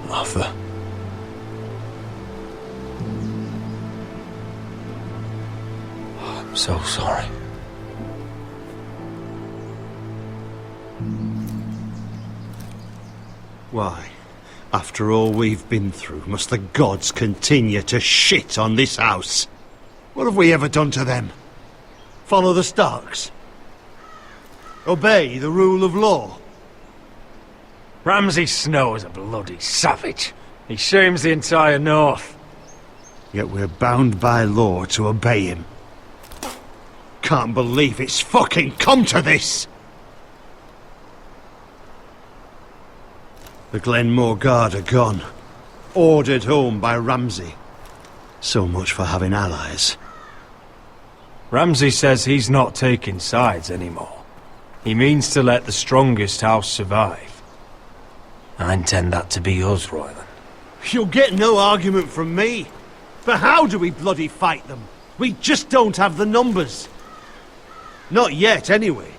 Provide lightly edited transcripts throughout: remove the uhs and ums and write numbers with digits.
Arthur. I'm so sorry. Why, after all we've been through, must the gods continue to shit on this house? What have we ever done to them? Follow the Starks? Obey the rule of law? Ramsay Snow is a bloody savage. He shames the entire North. Yet we're bound by law to obey him. Can't believe it's fucking come to this! The Glenmore Guard are gone. Ordered home by Ramsay. So much for having allies. Ramsay says he's not taking sides anymore. He means to let the strongest house survive. I intend that to be us, Royland. You'll get no argument from me. But how do we bloody fight them? We just don't have the numbers. Not yet, anyway.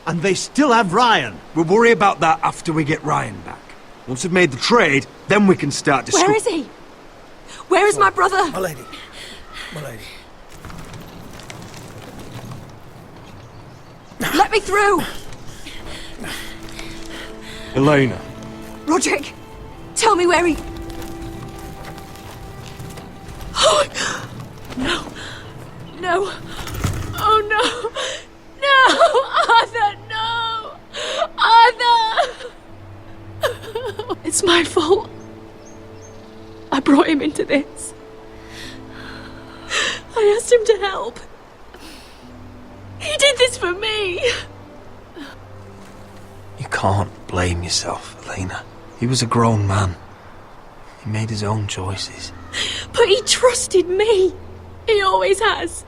And they still have Ryan. We'll worry about that after we get Ryan back. Once we've made the trade, then we can start discussing. Where is he? Where is my brother? My lady. My lady. Let me through! Elena. Roderick, tell me where he... Oh, no. No. Oh, no. No! Arthur, no! Arthur! It's my fault. I brought him into this. I asked him to help. He did this for me. You can't blame yourself, Elena. He was a grown man. He made his own choices. But he trusted me. He always has.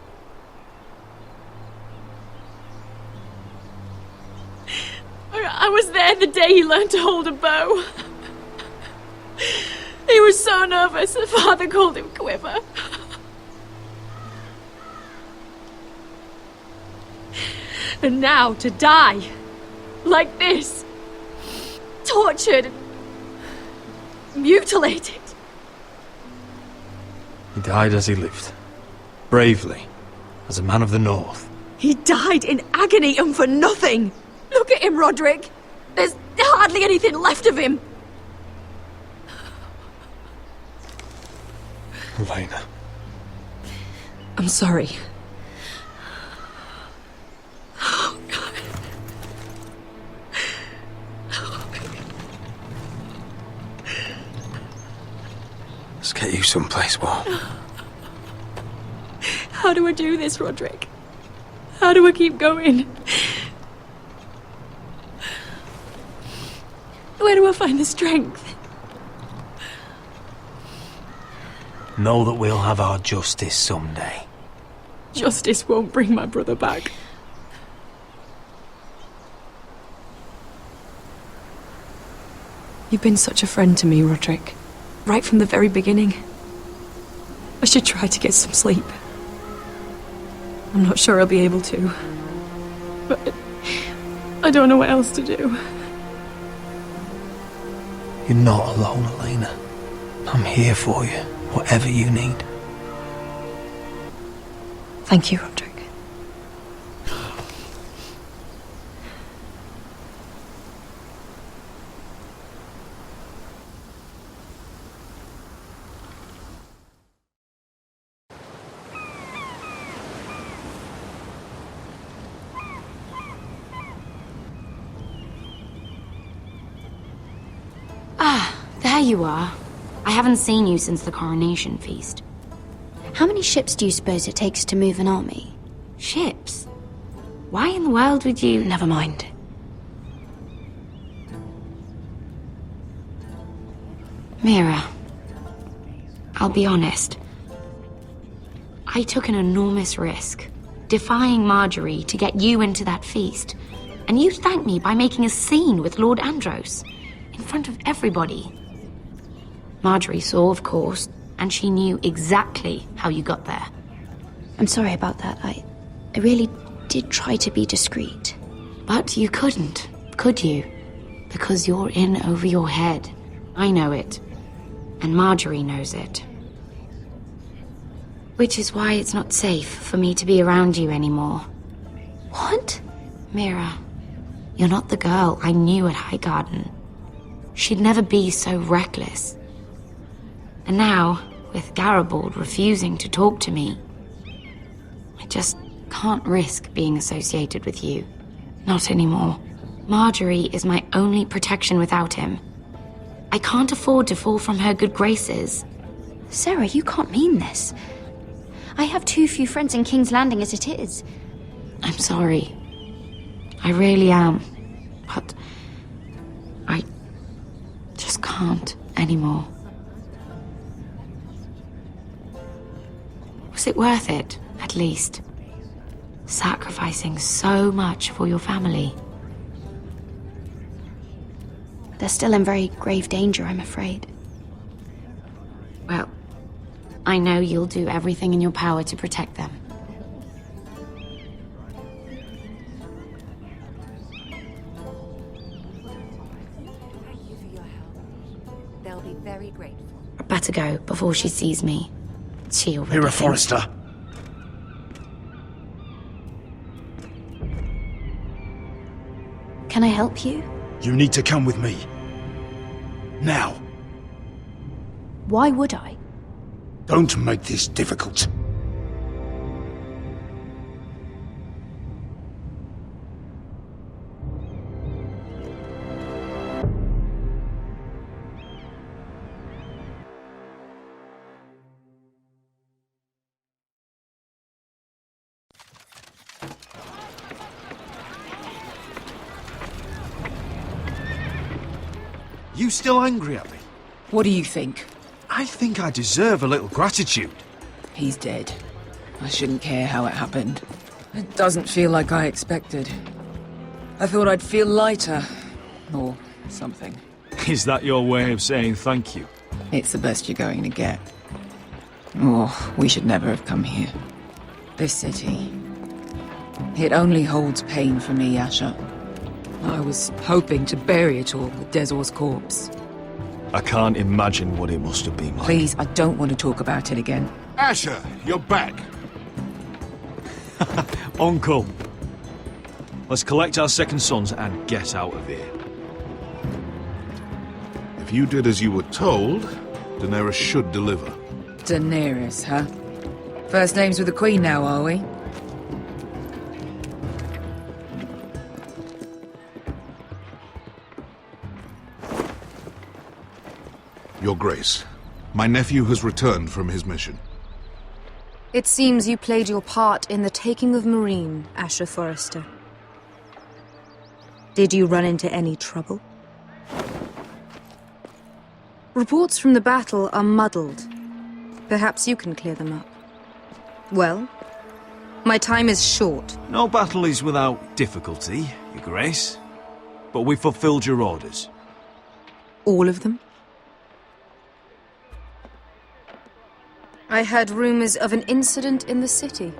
I was there the day he learned to hold a bow. He was so nervous, the father called him Quiver. And now to die, like this, tortured, mutilated. He died as he lived. Bravely. As a man of the North. He died in agony and for nothing. Look at him, Roderick. There's hardly anything left of him. Elena. I'm sorry. Oh, God. Let's get you someplace warm. How do I do this, Roderick? How do I keep going? Where do I find the strength? Know that we'll have our justice someday. Justice won't bring my brother back. You've been such a friend to me, Roderick. Right from the very beginning. I should try to get some sleep. I'm not sure I'll be able to. But I don't know what else to do. You're not alone, Elena. I'm here for you, whatever you need. Thank you, Roderick. There you are. I haven't seen you since the coronation feast. How many ships do you suppose it takes to move an army? Ships? Why in the world would you... Never mind. Mira, I'll be honest. I took an enormous risk, defying Marjorie to get you into that feast. And you thanked me by making a scene with Lord Andros, in front of everybody. Marjorie saw, of course, and she knew exactly how you got there. I'm sorry about that. I really did try to be discreet. But you couldn't, could you? because you're in over your head. I know it. And Marjorie knows it. Which is why it's not safe for me to be around you anymore. What? Mira, you're not the girl I knew at Highgarden. She'd never be so reckless. And now, with Garibald refusing to talk to me, I just can't risk being associated with you. Not anymore. Marjorie is my only protection without him. I can't afford to fall from her good graces. Sarah, you can't mean this. I have too few friends in King's Landing as it is. I'm sorry. I really am. But I just can't anymore. Was it worth it, at least? Sacrificing so much for your family. They're still in very grave danger, I'm afraid. Well, I know you'll do everything in your power to protect them. They'll be very grateful. I better go before she sees me. She already Mira thinks- Forrester. Can I help you? You need to come with me. Now. Why would I? Don't make this difficult. You still angry at me? What do you think? I think I deserve a little gratitude. He's dead. I shouldn't care how it happened. It doesn't feel like I expected. I thought I'd feel lighter. Or something. Is that your way of saying thank you? It's the best you're going to get. Oh, we should never have come here. This city. It only holds pain for me, Asher. I was hoping to bury it all with Dezor's corpse. I can't imagine what it must have been like. Please, I don't want to talk about it again. Asher, you're back. Uncle! Let's collect our second sons and get out of here. If you did as you were told, Daenerys should deliver. Daenerys, huh? First names with the Queen now, are we? Your Grace, my nephew has returned from his mission. It seems you played your part in the taking of Marine, Asher Forrester. Did you run into any trouble? Reports from the battle are muddled. Perhaps you can clear them up. Well, my time is short. No battle is without difficulty, Your Grace. But we fulfilled your orders. All of them? I heard rumors of an incident in the city.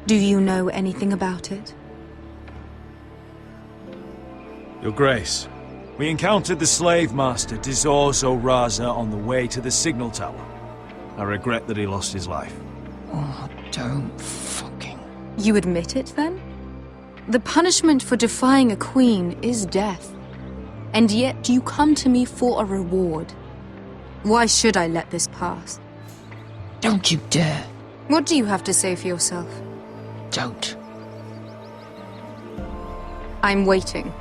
Do you know anything about it? Your Grace, we encountered the slave master Dezor Zoraza on the way to the signal tower. I regret that he lost his life. Oh, don't fucking... You admit it, then? The punishment for defying a queen is death. And yet you come to me for a reward. Why should I let this pass? Don't you dare. What do you have to say for yourself? Don't. I'm waiting.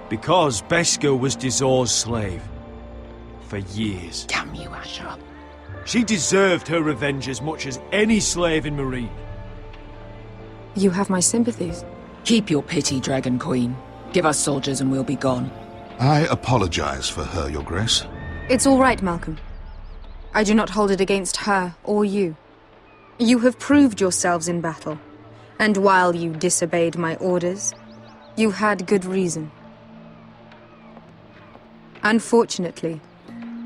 Because Beskha was Dezor's slave. For years. Damn you, Asher. She deserved her revenge as much as any slave in Marine. You have my sympathies. Keep your pity, Dragon Queen. Give us soldiers and we'll be gone. I apologize for her, Your Grace. It's all right, Malcolm. I do not hold it against her or you. You have proved yourselves in battle, and while you disobeyed my orders, you had good reason. Unfortunately,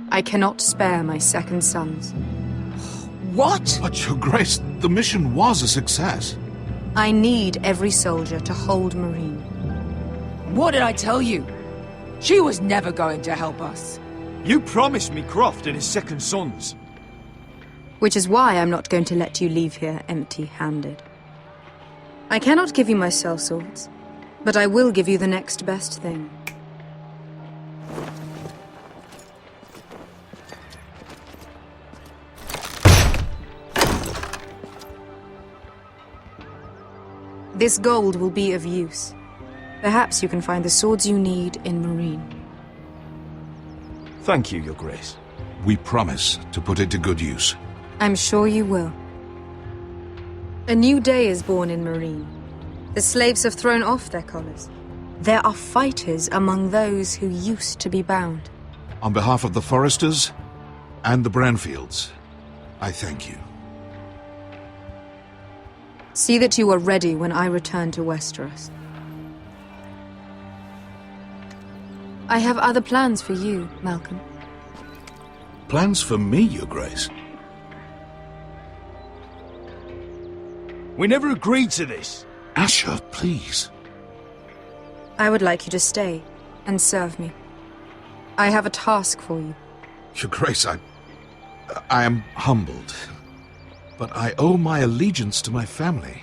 I cannot spare my second sons. What? But, Your Grace, the mission was a success. I need every soldier to hold Marine. What did I tell you? She was never going to help us. You promised me Croft and his second sons. Which is why I'm not going to let you leave here empty-handed. I cannot give you my sellswords, but I will give you the next best thing. This gold will be of use. Perhaps you can find the swords you need in Marine. Thank you, Your Grace. We promise to put it to good use. I'm sure you will. A new day is born in Marine. The slaves have thrown off their collars. There are fighters among those who used to be bound. On behalf of the Foresters and the Branfields, I thank you. See that you are ready when I return to Westeros. I have other plans for you, Malcolm. Plans for me, Your Grace? We never agreed to this. Asher, please. I would like you to stay and serve me. I have a task for you. Your Grace, I am humbled. But I owe my allegiance to my family.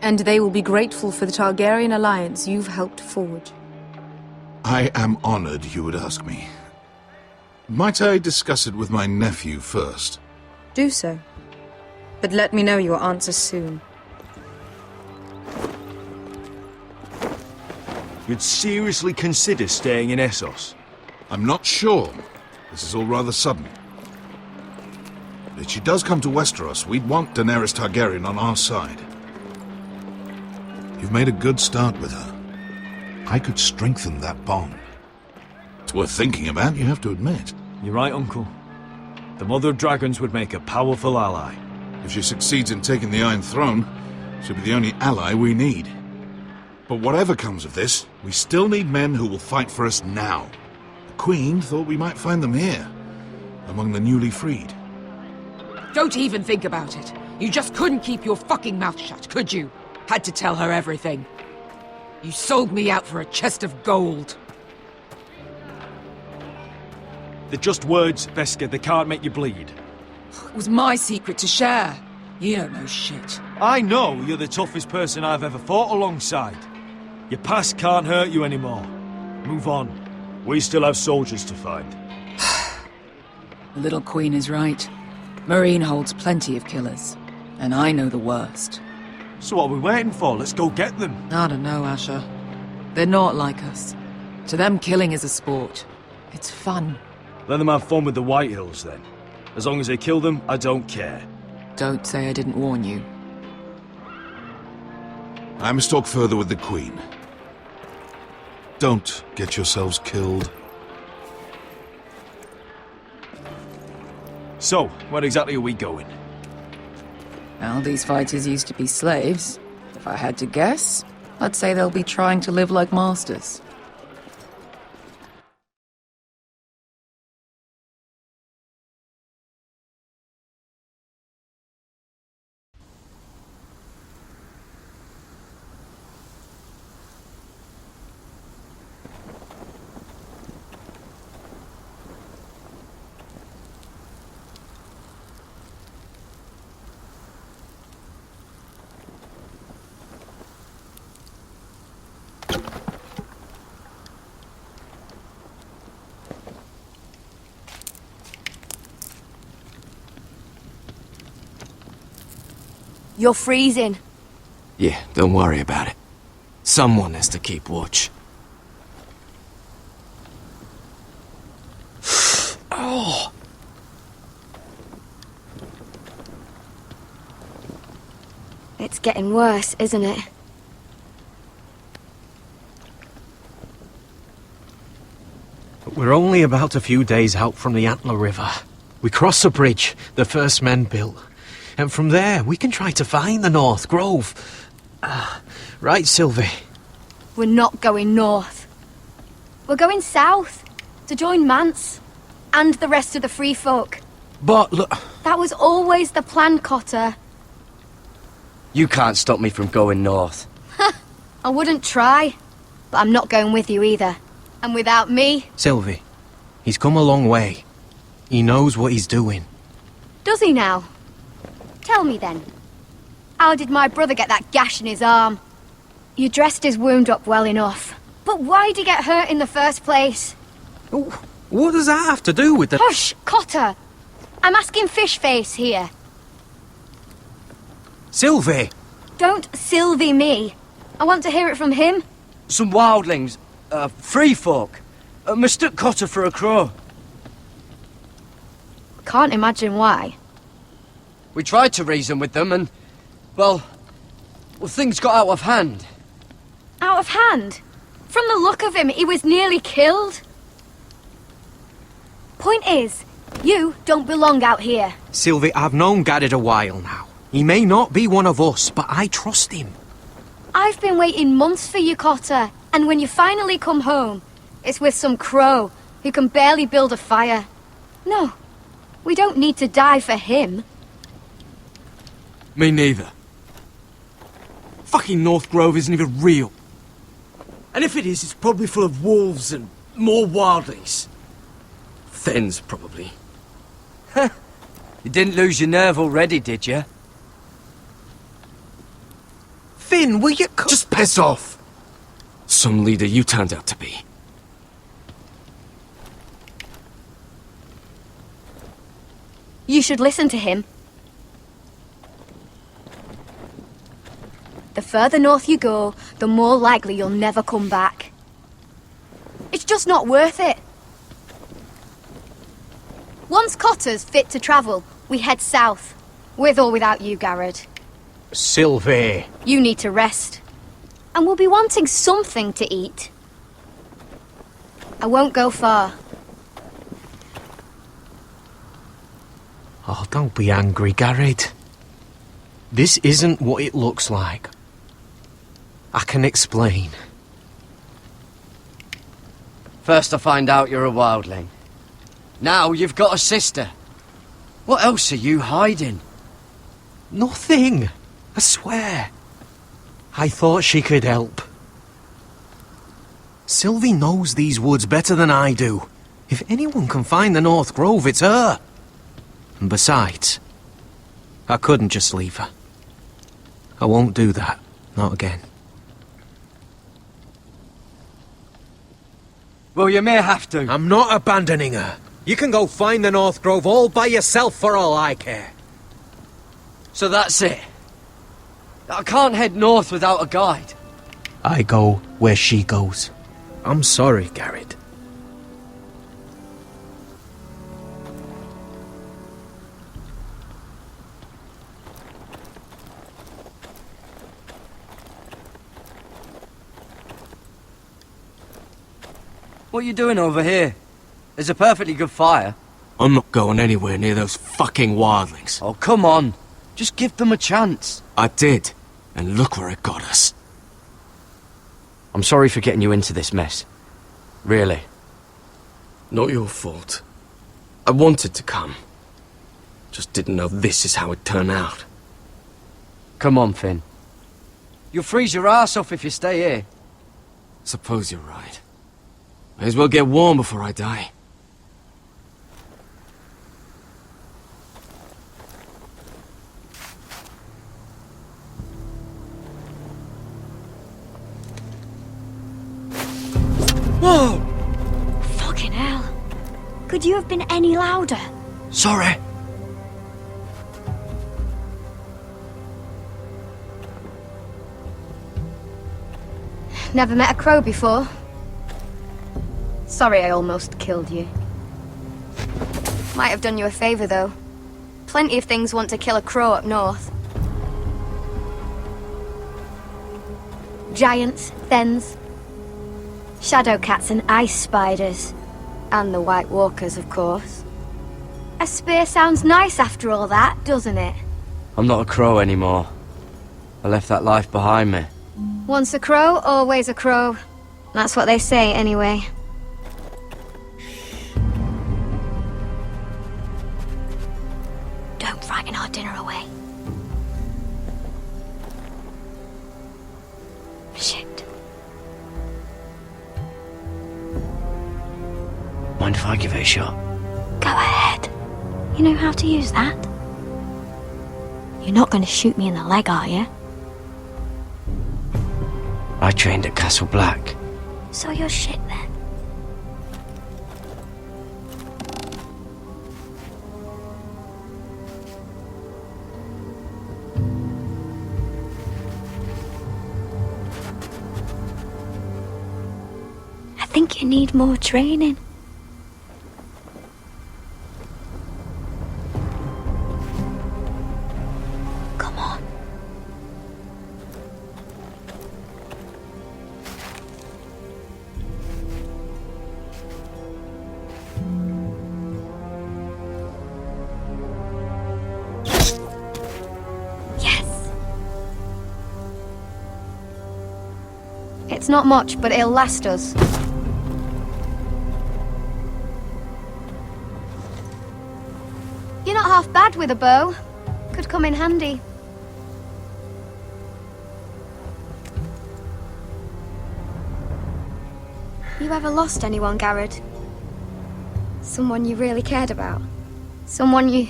And they will be grateful for the Targaryen alliance you've helped forge. I am honored you would ask me. Might I discuss it with my nephew first? Do so. But let me know your answer soon. You'd seriously consider staying in Essos? I'm not sure. This is all rather sudden. If she does come to Westeros, we'd want Daenerys Targaryen on our side. You've made a good start with her. I could strengthen that bond. It's worth thinking about, you have to admit. You're right, Uncle. The Mother of Dragons would make a powerful ally. If she succeeds in taking the Iron Throne, she'll be the only ally we need. But whatever comes of this, we still need men who will fight for us now. The Queen thought we might find them here, among the newly freed. Don't even think about it. You just couldn't keep your fucking mouth shut, could you? Had to tell her everything. You sold me out for a chest of gold. They're just words, Veska. They can't make you bleed. It was my secret to share. You don't know shit. I know you're the toughest person I've ever fought alongside. Your past can't hurt you anymore. Move on. We still have soldiers to find. The little queen is right. Marine holds plenty of killers. And I know the worst. So what are we waiting for? Let's go get them. I don't know, Asher. They're not like us. To them, killing is a sport. It's fun. Let them have fun with the White Hills, then. As long as they kill them, I don't care. Don't say I didn't warn you. I must talk further with the Queen. Don't get yourselves killed. So, where exactly are we going? Well, these fighters used to be slaves. If I had to guess, I'd say they'll be trying to live like masters. You're freezing. Yeah, don't worry about it. Someone has to keep watch. Oh! It's getting worse, isn't it? We're only about a few days out from the Antler River. We cross a bridge the first men built. And from there, we can try to find the North Grove. Right, Sylvie? We're not going north. We're going south, to join Mance, and the rest of the Free Folk. But look... That was always the plan, Cotter. You can't stop me from going north. I wouldn't try. but I'm not going with you either. And without me... Sylvie, he's come a long way. He knows what he's doing. Does he now? Tell me then. How did my brother get that gash in his arm? You dressed his wound up well enough. But why'd he get hurt in the first place? What does that have to do with the... Hush, Cotter! I'm asking Fishface here. Sylvie! Don't Sylvie me. I want to hear it from him. Some wildlings, free folk, mistook Cotter for a crow. Can't imagine why. We tried to reason with them and, well, things got out of hand. Out of hand? From the look of him, he was nearly killed. Point is, you don't belong out here. Sylvie, I've known Garrett a while now. He may not be one of us, but I trust him. I've been waiting months for you, Cotter, and when you finally come home, it's with some crow who can barely build a fire. No, we don't need to die for him. Me neither. Fucking North Grove isn't even real. And if it is, it's probably full of wolves and more wildlings. Thens, probably. You didn't lose your nerve already, did you? Finn, will you... Just piss off! Some leader you turned out to be. You should listen to him. The further north you go, the more likely you'll never come back. It's just not worth it. Once Cotter's fit to travel, we head south. With or without you, Garrett. Sylvie. You need to rest. And we'll be wanting something to eat. I won't go far. Oh, don't be angry, Garrett. This isn't what it looks like. I can explain. First I find out you're a wildling. Now you've got a sister. What else are you hiding? Nothing. I swear. I thought she could help. Sylvie knows these woods better than I do. If anyone can find the North Grove, it's her. And besides, I couldn't just leave her. I won't do that. Not again. Well, you may have to. I'm not abandoning her. You can go find the North Grove all by yourself for all I care. So that's it. I can't head north without a guide. I go where she goes. I'm sorry, Garrett. What are you doing over here? There's a perfectly good fire. I'm not going anywhere near those fucking wildlings. Oh, come on. Just give them a chance. I did, and look where it got us. I'm sorry for getting you into this mess. Really. Not your fault. I wanted to come. Just didn't know this is how it'd turn out. Come on, Finn. You'll freeze your ass off if you stay here. Suppose you're right. May as well get warm before I die. Whoa! Fucking hell. Could you have been any louder? Sorry. Never met a crow before. Sorry I almost killed you. Might have done you a favour, though. Plenty of things want to kill a crow up north. Giants, thens, shadow cats and ice spiders. And the White Walkers, of course. A spear sounds nice after all that, doesn't it? I'm not a crow anymore. I left that life behind me. Once a crow, always a crow. That's what they say, anyway. Don't frighten our dinner away. Shit. Mind if I give it a shot? Go ahead. You know how to use that? You're not going to shoot me in the leg, are you? I trained at Castle Black. So you're shit then. I think you need more training. Come on. Yes. It's not much, but it'll last us. You're not half bad with a bow. Could come in handy. You ever lost anyone, Garrett? Someone you really cared about? Someone you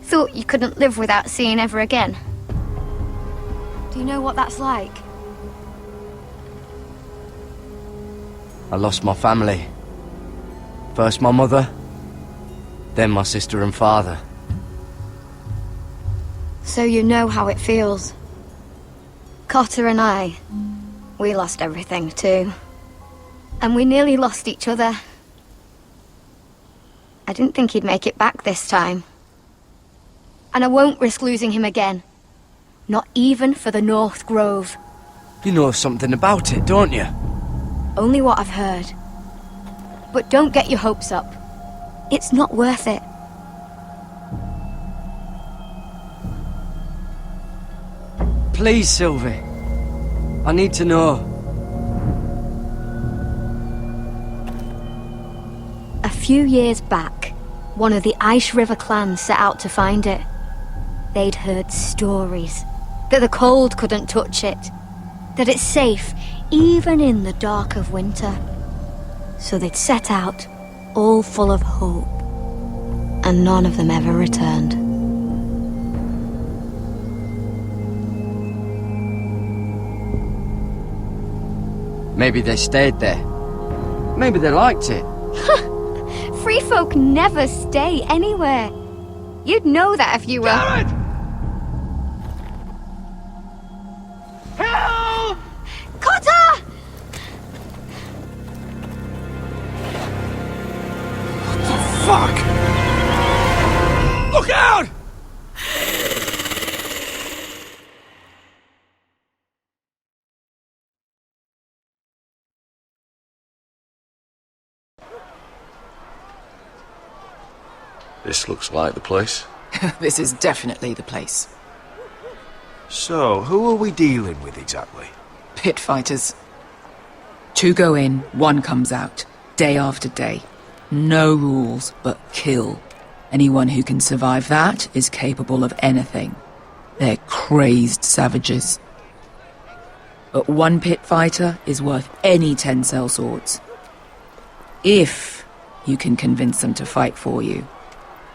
thought you couldn't live without seeing ever again? Do you know what that's like? I lost my family. First my mother, then my sister and father. So you know how it feels. Cotter and I, we lost everything too. And we nearly lost each other. I didn't think he'd make it back this time. And I won't risk losing him again. Not even for the North Grove. You know something about it, don't you? Only what I've heard. But don't get your hopes up. It's not worth it. Please, Sylvie. I need to know. A few years back, one of the Ice River clans set out to find it. They'd heard stories that the cold couldn't touch it, that it's safe even in the dark of winter. So they'd set out, all full of hope, and none of them ever returned. Maybe they stayed there. Maybe they liked it. Free folk never stay anywhere. You'd know that if you were... Garrett! Help! Cotter! Fuck! Look out! This looks like the place. This is definitely the place. So, who are we dealing with exactly? Pit fighters. 2 go in, 1 comes out. Day after day. No rules, but kill. Anyone who can survive that is capable of anything. They're crazed savages. But 1 pit fighter is worth any 10 sellswords. If you can convince them to fight for you.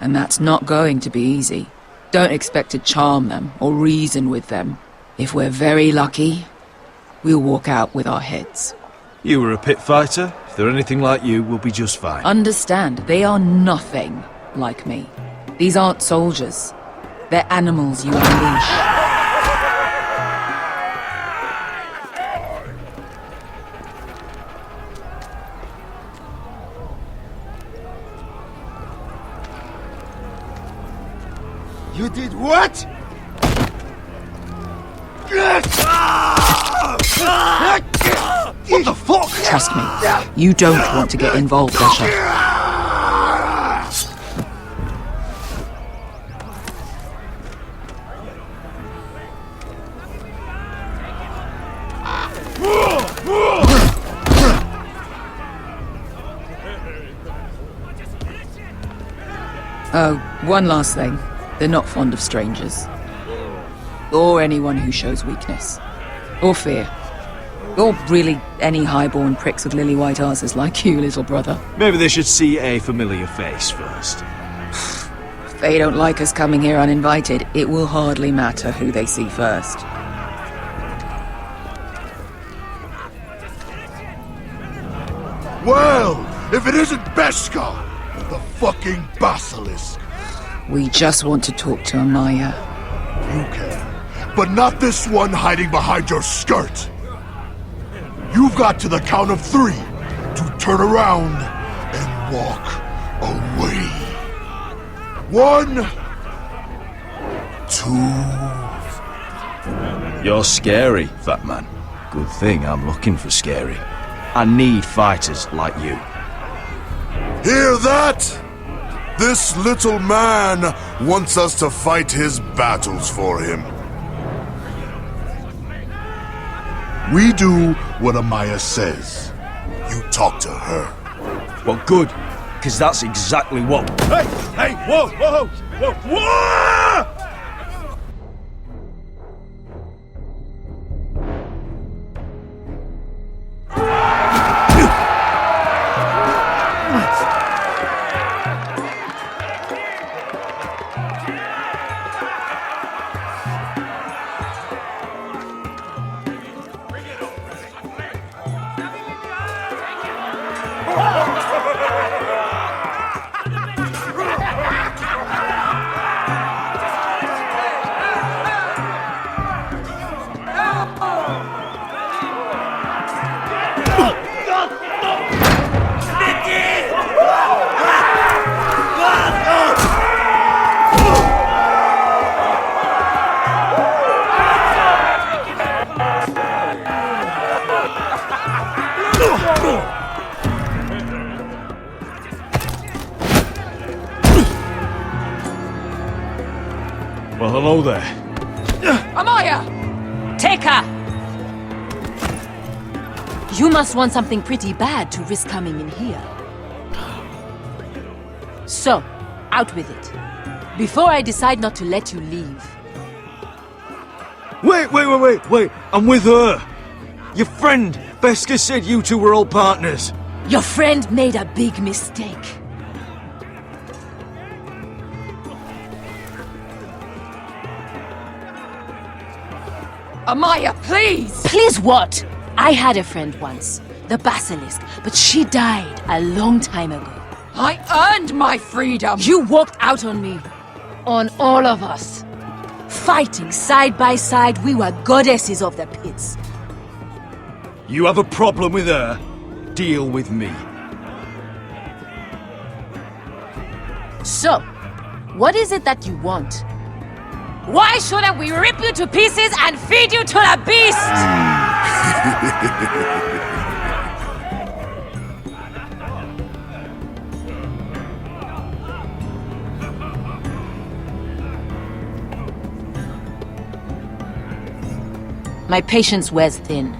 And that's not going to be easy. Don't expect to charm them or reason with them. If we're very lucky, we'll walk out with our heads. You were a pit fighter. If they're anything like you, we'll be just fine. Understand, they are nothing like me. These aren't soldiers. They're animals you unleash. You did what? What the fuck? Trust me, you don't want to get involved, Asher. Oh, one last thing. They're not fond of strangers. Or anyone who shows weakness. Or fear. Or really any highborn pricks with lily white asses like you, little brother. Maybe they should see a familiar face first. If they don't like us coming here uninvited, it will hardly matter who they see first. Well, if it isn't Beskar, the fucking basilisk. We just want to talk to Amaya. You can, but not this one hiding behind your skirt. You've got to the count of 3 to turn around and walk away. 1, 2. You're scary, fat man. Good thing I'm looking for scary. I need fighters like you. Hear that? This little man wants us to fight his battles for him. We do what Amaya says. You talk to her. Well, good, because that's exactly what... Hey! Hey! Whoa! Whoa! Whoa! Whoa! Well, hello there. Amaya! Take her! You must want something pretty bad to risk coming in here. So, out with it. Before I decide not to let you leave. Wait. I'm with her. Your friend, Beskar, said you two were old partners. Your friend made a big mistake. Amaya, please! Please what? I had a friend once, the Basilisk, but she died a long time ago. I earned my freedom! You walked out on me. On all of us. Fighting side by side, we were goddesses of the pits. You have a problem with her? Deal with me. So, what is it that you want? Why shouldn't we rip you to pieces and feed you to the beast? My patience wears thin.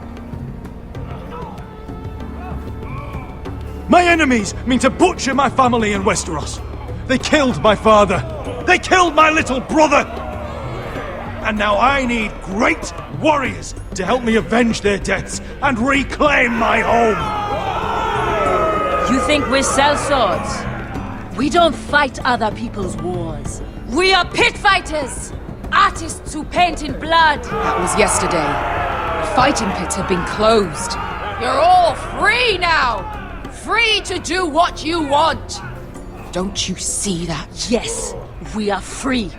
My enemies mean to butcher my family in Westeros. They killed my father. They killed my little brother. And now I need great warriors to help me avenge their deaths and reclaim my home. You think we sell swords? We don't fight other people's wars. We are pit fighters! Artists who paint in blood. That was yesterday. The fighting pits have been closed. You're all free now! Free to do what you want! Don't you see that? Yes, we are free.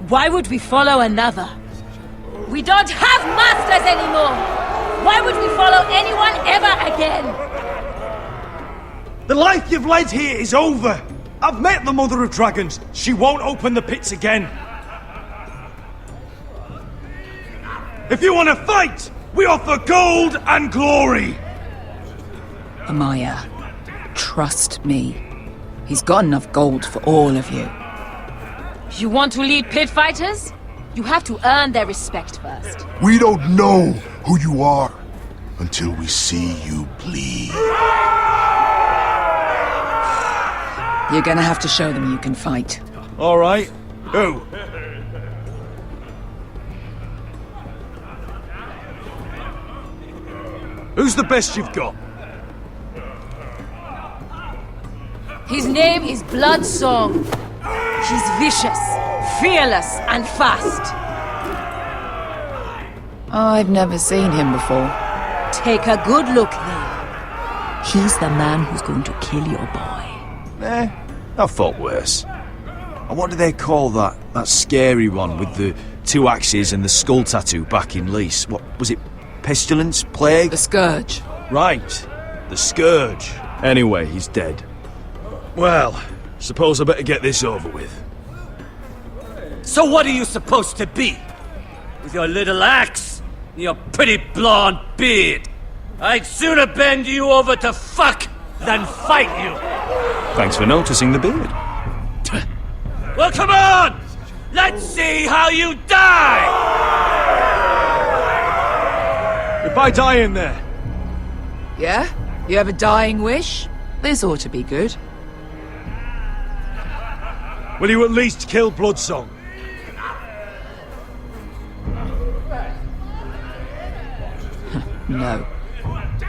Why would we follow another? We don't have masters anymore! Why would we follow anyone ever again? The life you've led here is over. I've met the Mother of Dragons. She won't open the pits again. If you want to fight, we offer gold and glory. Amaya, trust me. He's got enough gold for all of you. You want to lead pit fighters? You have to earn their respect first. We don't know who you are until we see you bleed. You're gonna have to show them you can fight. All right. Who? Who's the best you've got? His name is Bloodsong. He's vicious, fearless, and fast. I've never seen him before. Take a good look then. He's the man who's going to kill your boy. I fought worse. And what do they call that scary one with the 2 axes and the skull tattoo back in Lease? What was it? Pestilence? Plague? The Scourge. Right. The Scourge. Anyway, he's dead. Well, suppose I better get this over with. So what are you supposed to be? With your little axe and your pretty blonde beard? I'd sooner bend you over to fuck than fight you. Thanks for noticing the beard. Well, come on! Let's see how you die! Goodbye dying there. Yeah? You have a dying wish? This ought to be good. Will you at least kill Bloodsong? No.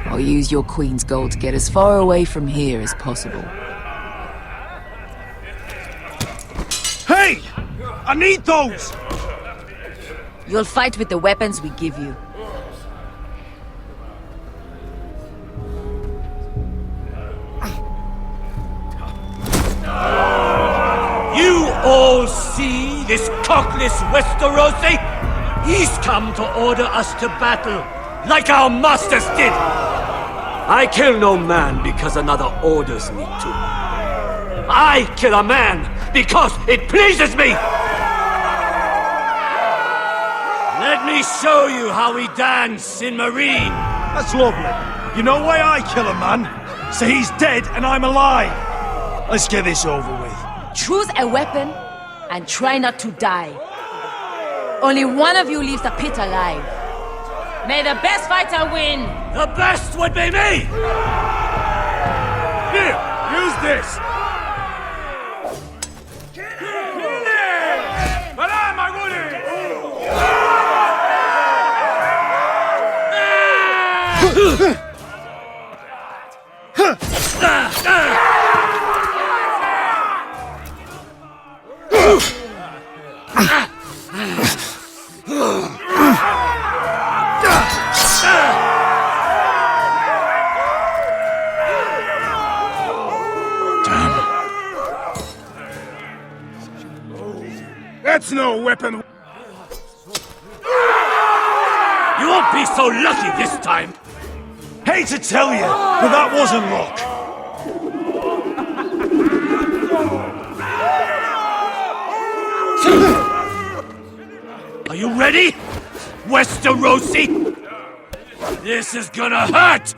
I'll use your Queen's gold to get as far away from here as possible. Hey! I need those! You'll fight with the weapons we give you. You all see this cockless Westerosi? He's come to order us to battle, like our masters did. I kill no man because another orders me to. I kill a man because it pleases me! Let me show you how we dance in Marine. That's lovely. You know why I kill a man? So he's dead and I'm alive. Let's get this over with. Choose a weapon and try not to die. Only one of you leaves the pit alive. May the best fighter win! The best would be me! Here, use this! That's no weapon! You won't be so lucky this time! Hate to tell you, but that wasn't luck. Are you ready, Westerosi? This is gonna hurt!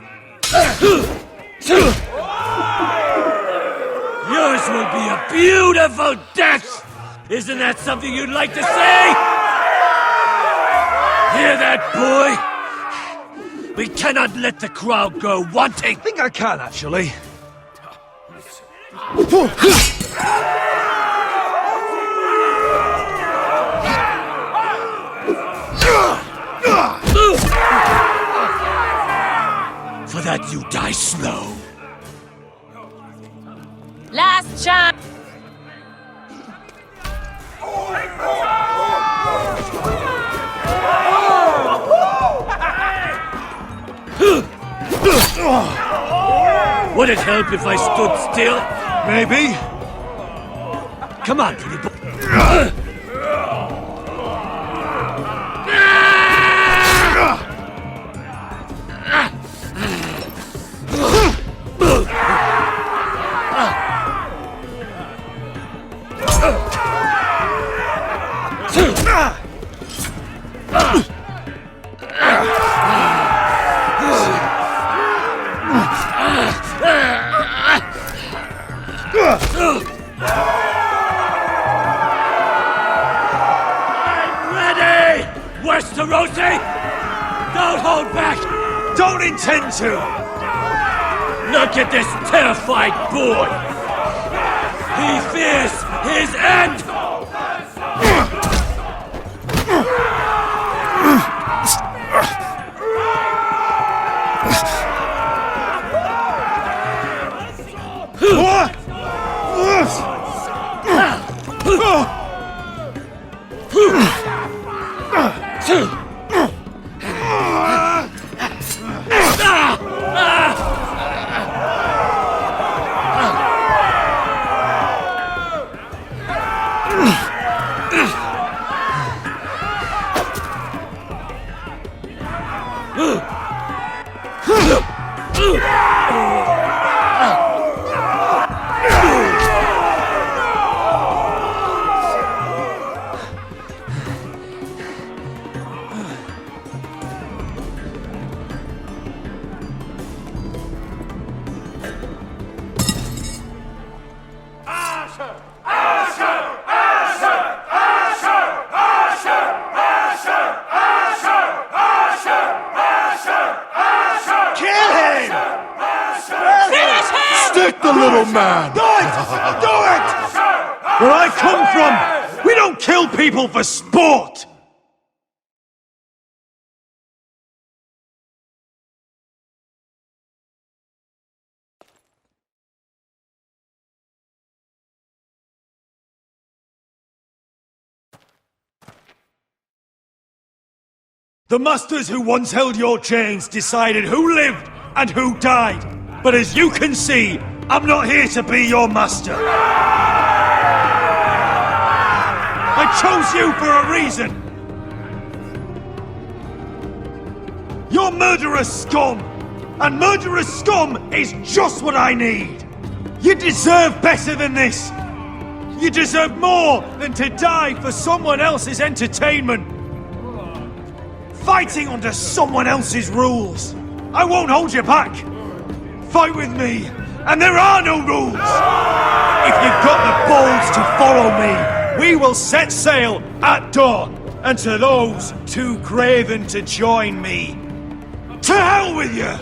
Yours will be a beautiful death! Isn't that something you'd like to say? Hear that, boy? We cannot let the crowd go wanting! I think I can, actually. For that you die slow. Last chance! Would it help if I stood still? Maybe. Come on, pretty boy. Westerosi! Don't hold back! Don't intend to! Look at this terrified boy! He fears his end! the little man! Do it! Do it! Where I come from, we don't kill people for sport! The masters who once held your chains decided who lived and who died. But as you can see, I'm not here to be your master. I chose you for a reason. You're murderous scum. And murderous scum is just what I need. You deserve better than this. You deserve more than to die for someone else's entertainment. Fighting under someone else's rules. I won't hold you back. Fight with me, and there are no rules. If you've got the balls to follow me, we will set sail at dawn. And to those too craven to join me, to hell with you!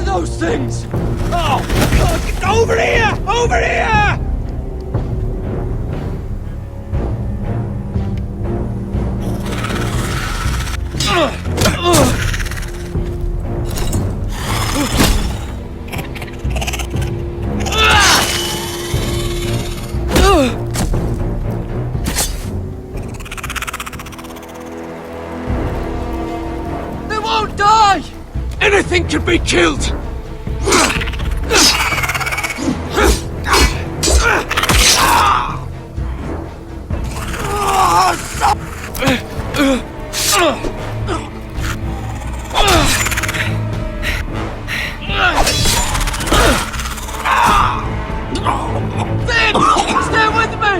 Those things! Oh! Over here! Over here! They won't die! Anything can be killed! Stay with me!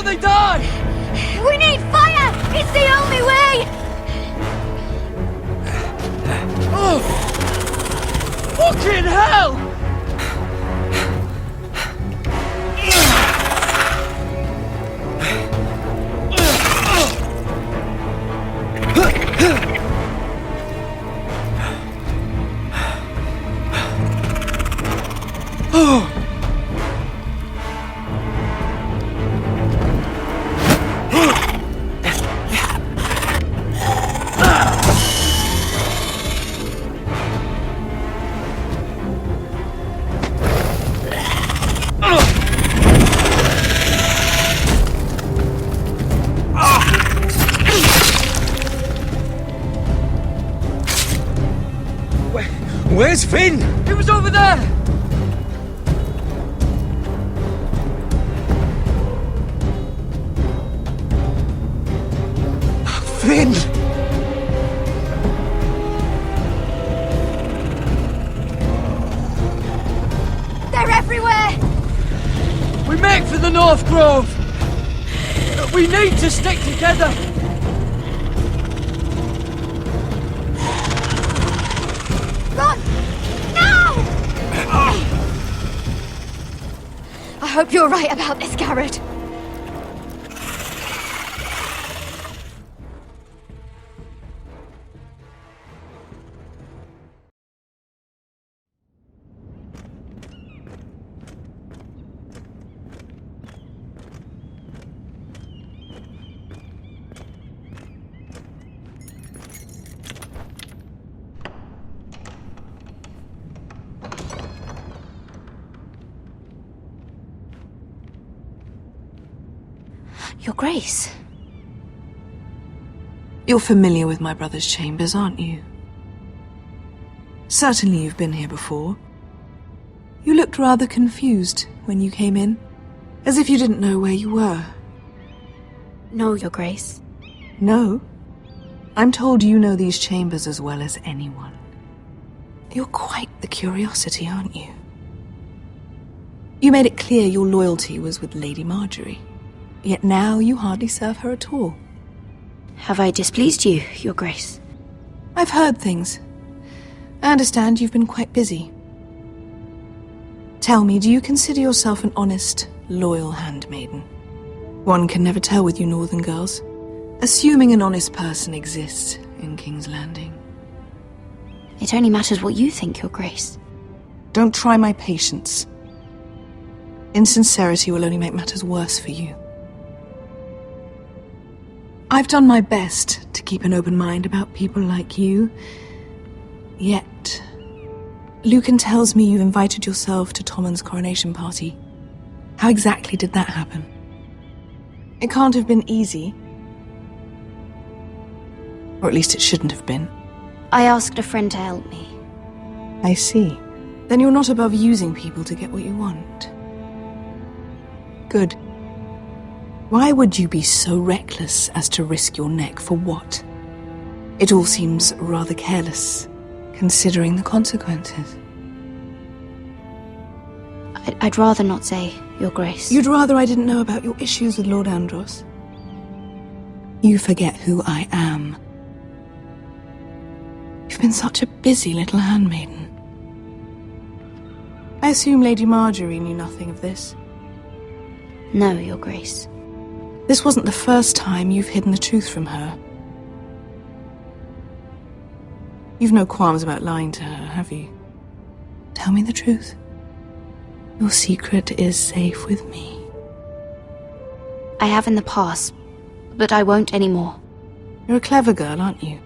They die! We need fire! It's the only way! Oh! Fucking hell! Oh! Where's Finn? He was over there! Finn! They're everywhere! We make for the North Grove! But we need to stick together! Run! Now! I hope you're right about this, Garrett. Your Grace. You're familiar with my brother's chambers, aren't you? Certainly you've been here before. looked rather confused when you came in, as if you didn't know where you were. No, Your Grace. No? I'm told you know these chambers as well as anyone. You're quite the curiosity, aren't you? You made it clear your loyalty was with Lady Marjorie, yet now you hardly serve her at all. Have I displeased you, Your Grace? I've heard things. I understand you've been quite busy. Tell me, do you consider yourself an honest, loyal handmaiden? One can never tell with you northern girls. Assuming an honest person exists in King's Landing. It only matters what you think, Your Grace. Don't try my patience. Insincerity will only make matters worse for you. I've done my best to keep an open mind about people like you. Yet, Lucan tells me you invited yourself to Tommen's coronation party. How exactly did that happen? It can't have been easy. Or at least it shouldn't have been. I asked a friend to help me. I see. Then you're not above using people to get what you want. Good. Why would you be so reckless as to risk your neck for what? It all seems rather careless, considering the consequences. I'd rather not say, Your Grace. You'd rather I didn't know about your issues with Lord Andros? You forget who I am. You've been such a busy little handmaiden. I assume Lady Marjorie knew nothing of this. No, Your Grace. This wasn't the first time you've hidden the truth from her. You've no qualms about lying to her, have you? Tell me the truth. Your secret is safe with me. I have in the past, but I won't anymore. You're a clever girl, aren't you?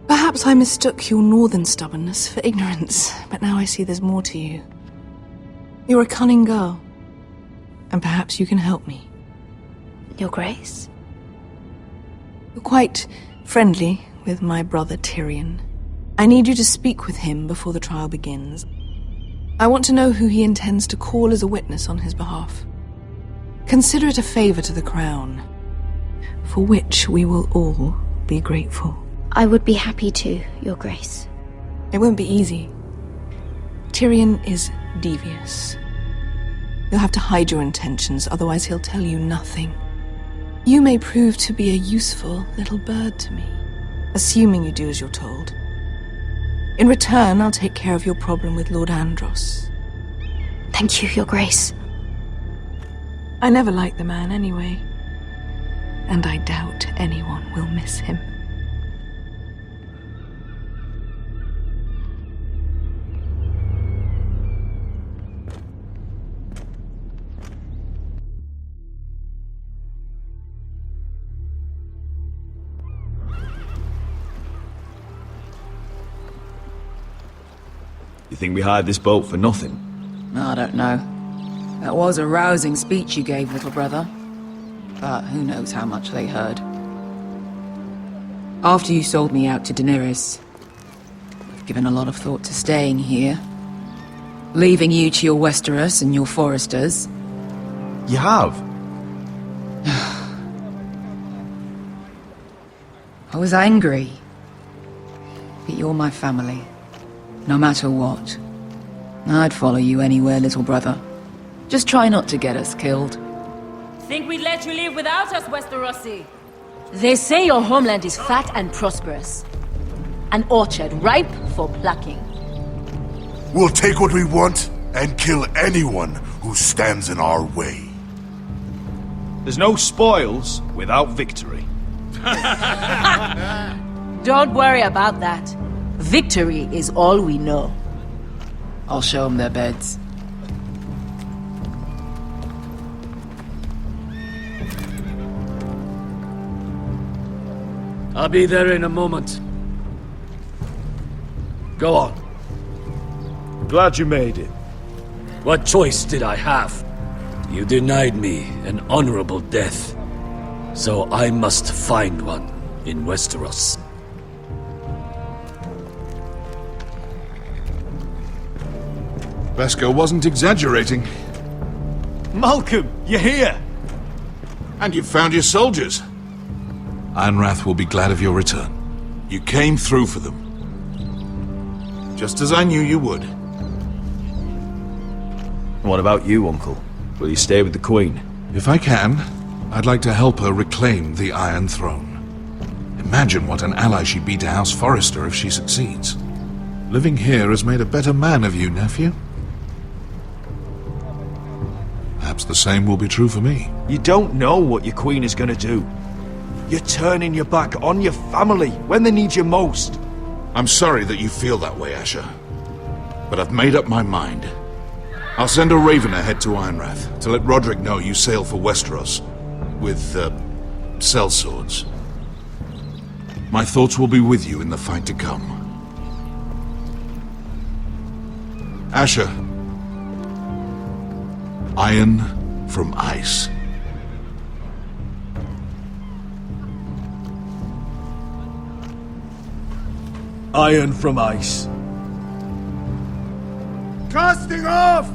Perhaps I mistook your northern stubbornness for ignorance, but now I see there's more to you. You're a cunning girl, and perhaps you can help me. Your Grace? You're quite friendly with my brother Tyrion. I need you to speak with him before the trial begins. I want to know who he intends to call as a witness on his behalf. Consider it a favor to the crown, for which we will all be grateful. I would be happy to, Your Grace. It won't be easy. Tyrion is devious. You'll have to hide your intentions, otherwise he'll tell you nothing. You may prove to be a useful little bird to me, assuming you do as you're told. In return, I'll take care of your problem with Lord Andros. Thank you, Your Grace. I never liked the man anyway, and I doubt anyone will miss him. You think we hired this boat for nothing? I don't know. That was a rousing speech you gave, little brother. But who knows how much they heard. After you sold me out to Daenerys, I've given a lot of thought to staying here. Leaving you to your Westeros and your Foresters. You have? I was angry. But you're my family. No matter what. I'd follow you anywhere, little brother. Just try not to get us killed. Think we'd let you leave without us, Westerosi? They say your homeland is fat and prosperous. An orchard ripe for plucking. We'll take what we want and kill anyone who stands in our way. There's no spoils without victory. Don't worry about that. Victory is all we know. I'll show them their beds. I'll be there in a moment. Go on. Glad you made it. What choice did I have? You denied me an honorable death. So I must find one in Westeros. Beskar wasn't exaggerating. Malcolm, you're here! And you've found your soldiers. Ironrath will be glad of your return. You came through for them. Just as I knew you would. What about you, Uncle? Will you stay with the Queen? If I can, I'd like to help her reclaim the Iron Throne. Imagine what an ally she'd be to House Forrester if she succeeds. Living here has made a better man of you, nephew. Perhaps the same will be true for me. You don't know what your Queen is gonna do. You're turning your back on your family when they need you most. I'm sorry that you feel that way, Asher. But I've made up my mind. I'll send a raven ahead to Ironrath to let Roderick know you sail for Westeros with, sellswords. My thoughts will be with you in the fight to come. Asher. Iron from ice. Iron from ice. Casting off!